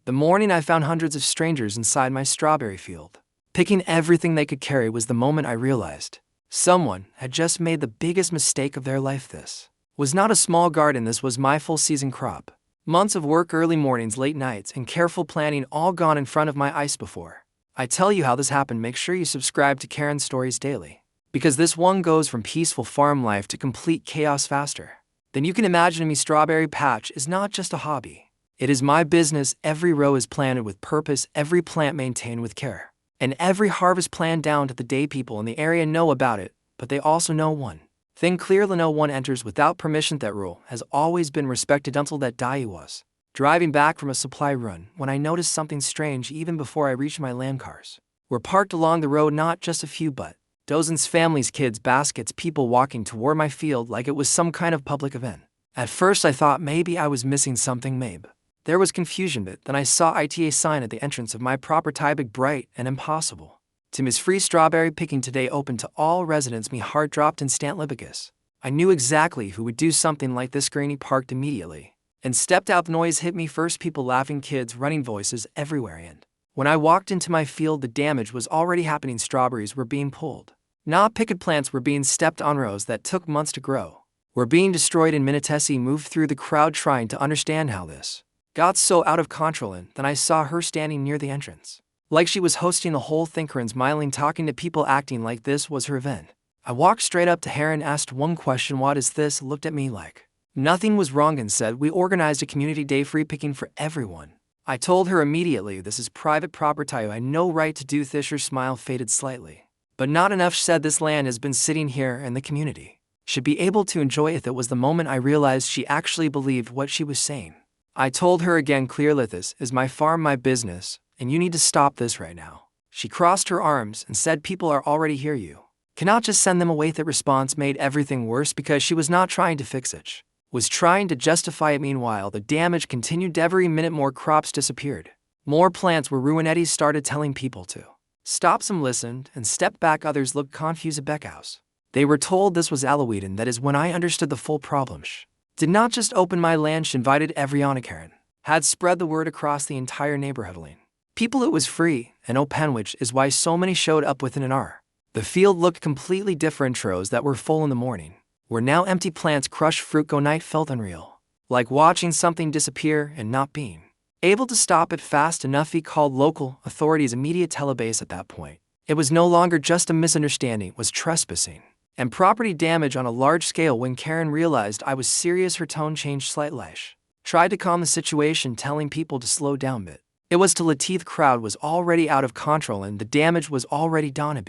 The morning I found hundreds of strangers inside my strawberry field, picking everything they could carry, was the moment I realized someone had just made the biggest mistake of their life. This was not a small garden, this was my full season crop. Months of work, early mornings, late nights, and careful planning all gone in front of my eyes. Before I tell you how this happened, make sure you subscribe to Karen's Stories Daily, because this one goes from peaceful farm life to complete chaos faster than you can imagine. Me strawberry patch is not just a hobby. It is my business. Every row is planted with purpose, every plant maintained with care, and every harvest planned down to the day. People in the area know about it, but they also know one thing clearly: no one enters without permission. That rule has always been respected until that day. I was driving back from a supply run when I noticed something strange. Even before I reached my land, cars were parked along the road, not just a few, but dozens. Families, kids, baskets, people walking toward my field like it was some kind of public event. At first I thought maybe I was missing something. Maybe there was confusion, but then I saw a sign at the entrance of my property, big, bright, and impossible to miss: free strawberry picking today, open to all residents. Me heart dropped instantly because I knew exactly who would do something like this. Granny parked immediately and stepped out. The noise hit me first: people laughing, kids running, voices everywhere. And when I walked into my field, the damage was already happening. Strawberries were being pulled, not picked. Plants were being stepped on. Rows that took months to grow were being destroyed in minutes. Tessie moved through the crowd trying to understand how this got so out of control, and then I saw her standing near the entrance, like she was hosting the whole thing. Karen smiling, talking to people, acting like this was her event. I walked straight up to her and asked one question: what is this? Looked at me like nothing was wrong and said, we organized a community day, free picking for everyone. I told her immediately, this is private property, I have no right to do this. Her smile faded slightly, but not enough. She said, this land has been sitting here and the community should be able to enjoy it. That was the moment I realized she actually believed what she was saying. I told her again clearly, this is my farm, my business, and you need to stop this right now. She crossed her arms and said, people are already here, you cannot just send them away. That response made everything worse because she was not trying to fix it, she was trying to justify it. Meanwhile, the damage continued. Every minute more crops disappeared, more plants were ruined. Eddie started telling people to stop. Some listened and stepped back, others looked confused at Beckhouse. They were told this was Halloween, and that is when I understood the full problem. She did not just open my land, she invited everyone. Karen had spread the word across the entire neighborhood. People, it was free and open, which is why so many showed up within an hour. The field looked completely different. Rows that were full in the morning were now empty. Plants, crushed fruit, go night felt unreal, like watching something disappear and not being able to stop it fast enough. He called local authorities. Immediate telebase. At that point, it was no longer just a misunderstanding, it was trespassing and property damage on a large scale. When Karen realized I was serious, her tone changed slightly. She tried to calm the situation, telling people to slow down, but it was too late. The crowd was already out of control and the damage was already done.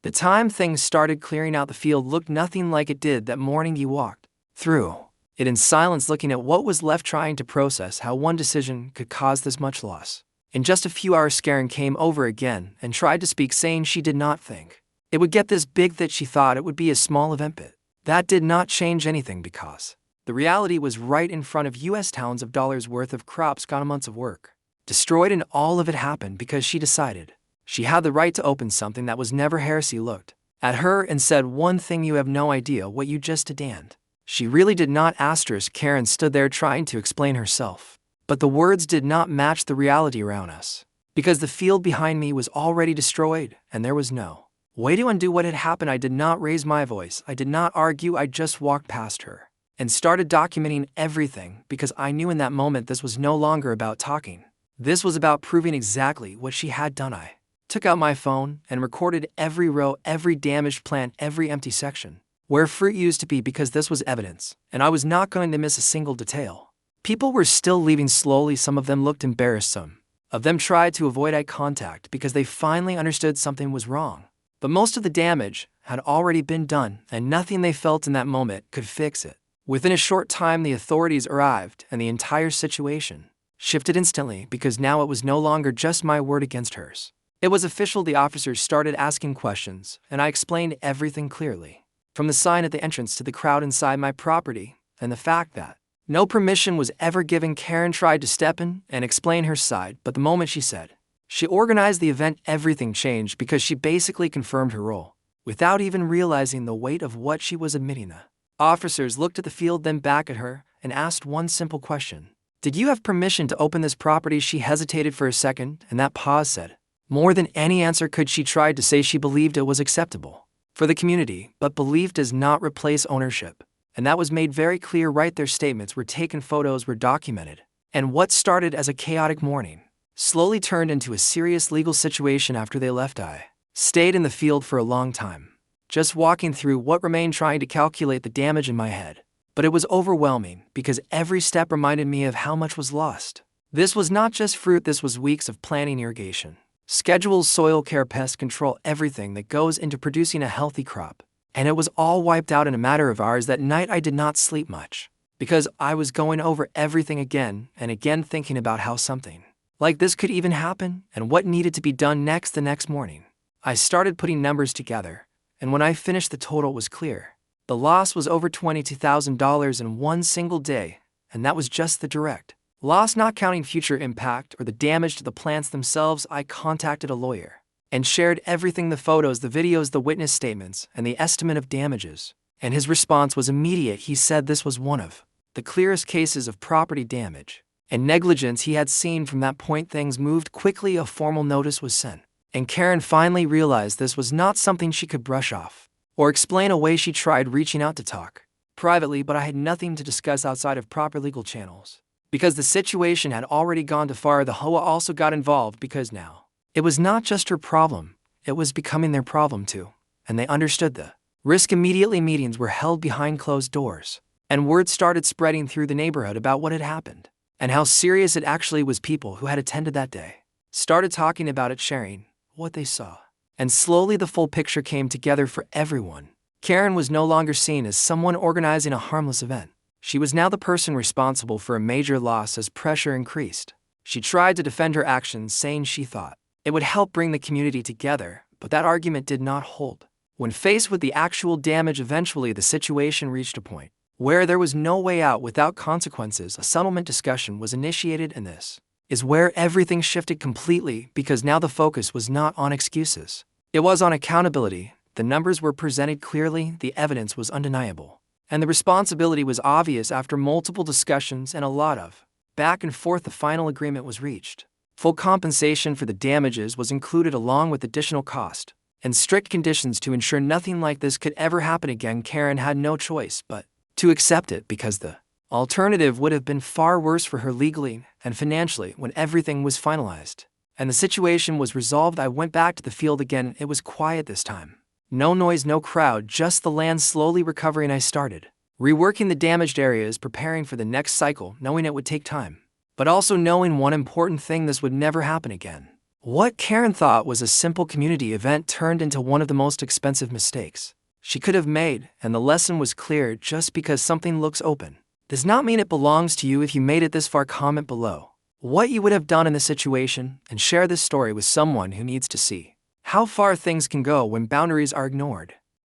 The time things started clearing out, the field looked nothing like it did that morning. He walked through it in silence, looking at what was left, trying to process how one decision could cause this much loss. In just a few hours, Karen came over again and tried to speak, saying she did not think it would get this big, that she thought it would be a small event. But that did not change anything because the reality was right in front of US towns of dollars worth of crops gone, months of work destroyed, and all of it happened because she decided she had the right to open something that was never hers. He looked at her and said one thing: you have no idea what you just did. And she really did not. Asterisk. Karen stood there trying to explain herself, but the words did not match the reality around us, because the field behind me was already destroyed and there was no way to undo what had happened. I did not raise my voice, I did not argue, I just walked past her and started documenting everything, because I knew in that moment this was no longer about talking. This was about proving exactly what she had done. I took out my phone and recorded every row, every damaged plant, every empty section where fruit used to be, because this was evidence, and I was not going to miss a single detail. People were still leaving slowly. Some of them looked embarrassed. Some of them tried to avoid eye contact because they finally understood something was wrong. But most of the damage had already been done, and nothing they felt in that moment could fix it. Within a short time, the authorities arrived, and the entire situation shifted instantly, because now it was no longer just my word against hers. It was official. The officers started asking questions, and I explained everything clearly, from the sign at the entrance to the crowd inside my property, and the fact that no permission was ever given. Karen tried to step in and explain her side, but the moment she said she organized the event, everything changed, because she basically confirmed her role without even realizing the weight of what she was admitting. The officers looked at the field, then back at her, and asked one simple question: Did you have permission to open this property? She hesitated for a second, and that pause said more than any answer could. She tried to say she believed it was acceptable for the community, but belief does not replace ownership. And that was made very clear right there. Statements were taken, photos were documented, and what started as a chaotic morning slowly turned into a serious legal situation after they left. I stayed in the field for a long time, just walking through what remained, trying to calculate the damage in my head. But it was overwhelming because every step reminded me of how much was lost. This was not just fruit, this was weeks of planning, irrigation, schedules, soil care, pest control, everything that goes into producing a healthy crop. And it was all wiped out in a matter of hours. That night I did not sleep much because I was going over everything again and again, thinking about how something like this could even happen and what needed to be done next. The next morning, I started putting numbers together, and when I finished, the total was clear. The loss was over $22,000 in one single day, and that was just the direct loss, not counting future impact or the damage to the plants themselves. I contacted a lawyer and shared everything: the photos, the videos, the witness statements, and the estimate of damages. And his response was immediate. He said this was one of the clearest cases of property damage and negligence he had seen. From that point, things moved quickly. A formal notice was sent, and Karen finally realized this was not something she could brush off or explain away. She tried reaching out to talk privately, but I had nothing to discuss outside of proper legal channels because the situation had already gone too far. The HOA also got involved because now it was not just her problem, it was becoming their problem too, and they understood the risk immediately. Meetings were held behind closed doors, and word started spreading through the neighborhood about what had happened and how serious it actually was. People who had attended that day started talking about it, sharing what they saw, and slowly the full picture came together for everyone. Karen was no longer seen as someone organizing a harmless event. She was now the person responsible for a major loss. As pressure increased, she tried to defend her actions, saying she thought it would help bring the community together, but that argument did not hold. When faced with the actual damage, eventually the situation reached a point where there was no way out without consequences. A settlement discussion was initiated, and this is where everything shifted completely, because now the focus was not on excuses. It was on accountability. The numbers were presented clearly, the evidence was undeniable, and the responsibility was obvious. After multiple discussions and a lot of back and forth, the final agreement was reached. Full compensation for the damages was included, along with additional cost and strict conditions to ensure nothing like this could ever happen again. Karen had no choice but to accept it, because the alternative would have been far worse for her legally and financially. When everything was finalized and the situation was resolved, I went back to the field again. It was quiet this time. No noise, no crowd, just the land slowly recovering. I started reworking the damaged areas, preparing for the next cycle, knowing it would take time, but also knowing one important thing: this would never happen again. What Karen thought was a simple community event turned into one of the most expensive mistakes she could have made, and the lesson was clear: just because something looks open does not mean it belongs to you. If you made it this far, comment below what you would have done in this situation, and share this story with someone who needs to see how far things can go when boundaries are ignored.